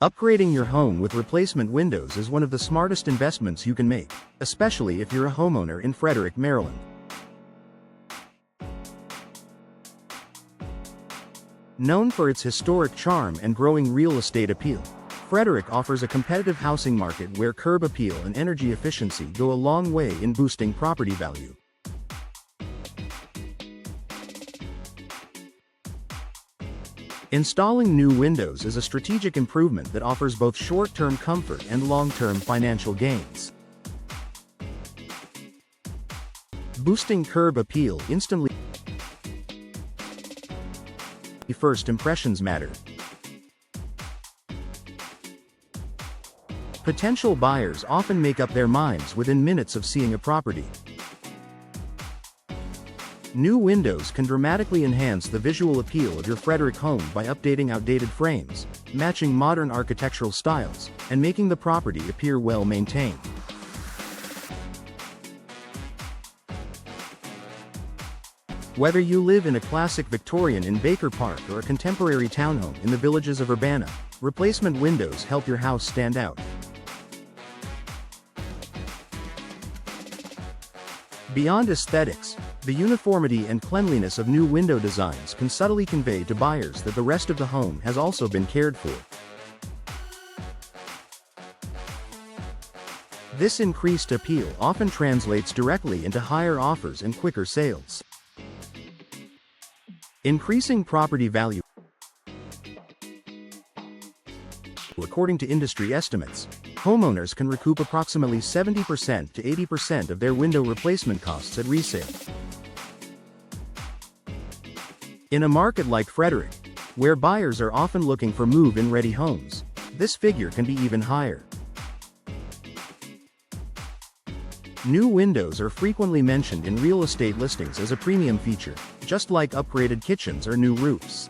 Upgrading your home with replacement windows is one of the smartest investments you can make, especially if you're a homeowner in Frederick, Maryland. Known for its historic charm and growing real estate appeal, Frederick offers a competitive housing market where curb appeal and energy efficiency go a long way in boosting property value. Installing new windows is a strategic improvement that offers both short-term comfort and long-term financial gains. Boosting curb appeal instantly. First impressions matter. Potential buyers often make up their minds within minutes of seeing a property. New windows can dramatically enhance the visual appeal of your Frederick home by updating outdated frames, matching modern architectural styles, and making the property appear well maintained. Whether you live in a classic Victorian in Baker Park or a contemporary townhome in the villages of Urbana, replacement windows help your house stand out. Beyond aesthetics, the uniformity and cleanliness of new window designs can subtly convey to buyers that the rest of the home has also been cared for. This increased appeal often translates directly into higher offers and quicker sales. Increasing property value. According to industry estimates, homeowners can recoup approximately 70% to 80% of their window replacement costs at resale. In a market like Frederick, where buyers are often looking for move-in-ready homes, this figure can be even higher. New windows are frequently mentioned in real estate listings as a premium feature, just like upgraded kitchens or new roofs.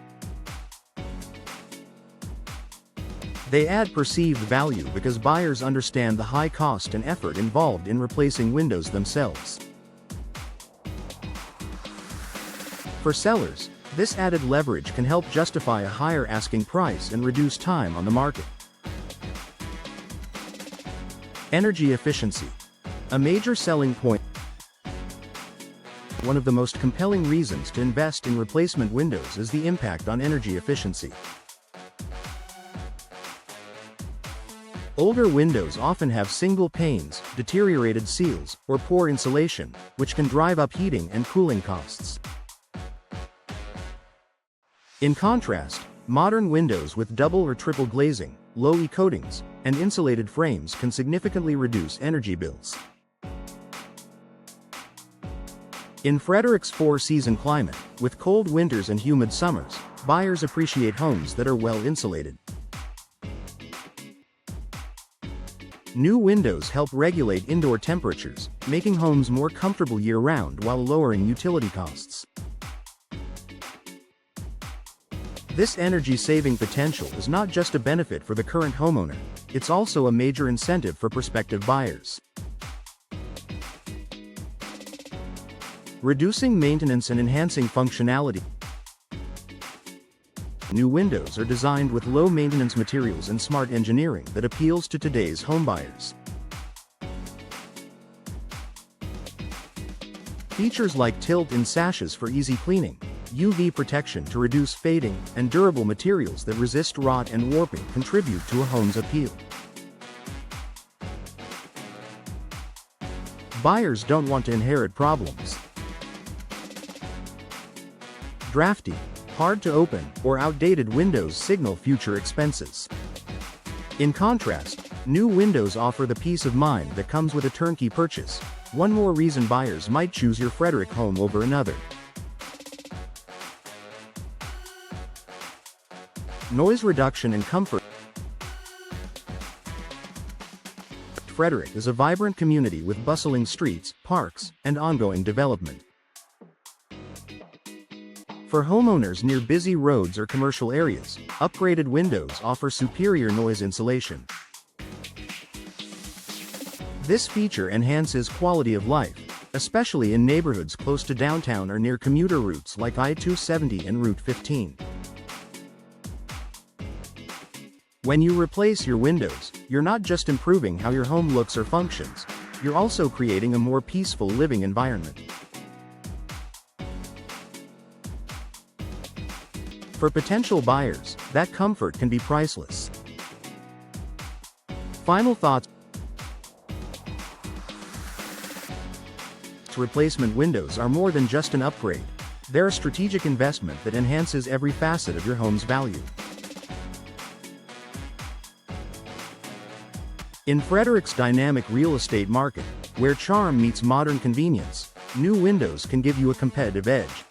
They add perceived value because buyers understand the high cost and effort involved in replacing windows themselves. For sellers, this added leverage can help justify a higher asking price and reduce time on the market. Energy efficiency. A major selling point. One of the most compelling reasons to invest in replacement windows is the impact on energy efficiency. Older windows often have single panes, deteriorated seals, or poor insulation, which can drive up heating and cooling costs. In contrast, modern windows with double or triple glazing, low E coatings, and insulated frames can significantly reduce energy bills. In Frederick's four-season climate, with cold winters and humid summers, buyers appreciate homes that are well insulated. New windows help regulate indoor temperatures, making homes more comfortable year-round while lowering utility costs. This energy-saving potential is not just a benefit for the current homeowner, it's also a major incentive for prospective buyers. Reducing maintenance and enhancing functionality. New windows are designed with low-maintenance materials and smart engineering that appeals to today's homebuyers. Features like tilt-in sashes for easy cleaning, UV protection to reduce fading, and durable materials that resist rot and warping contribute to a home's appeal. Buyers don't want to inherit problems. Drafty, hard to open, or outdated windows signal future expenses. In contrast, new windows offer the peace of mind that comes with a turnkey purchase, one more reason buyers might choose your Frederick home over another. Noise reduction and comfort. Frederick is a vibrant community with bustling streets, parks, and ongoing development. For homeowners near busy roads or commercial areas, upgraded windows offer superior noise insulation. This feature enhances quality of life, especially in neighborhoods close to downtown or near commuter routes like I-270 and Route 15. When you replace your windows, you're not just improving how your home looks or functions, you're also creating a more peaceful living environment. For potential buyers, that comfort can be priceless. Final thoughts. Replacement windows are more than just an upgrade. They're a strategic investment that enhances every facet of your home's value. In Frederick's dynamic real estate market, where charm meets modern convenience, new windows can give you a competitive edge.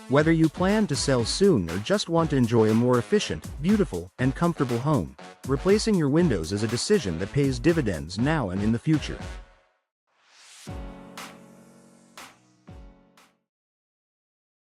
Whether you plan to sell soon or just want to enjoy a more efficient, beautiful, and comfortable home, replacing your windows is a decision that pays dividends now and in the future.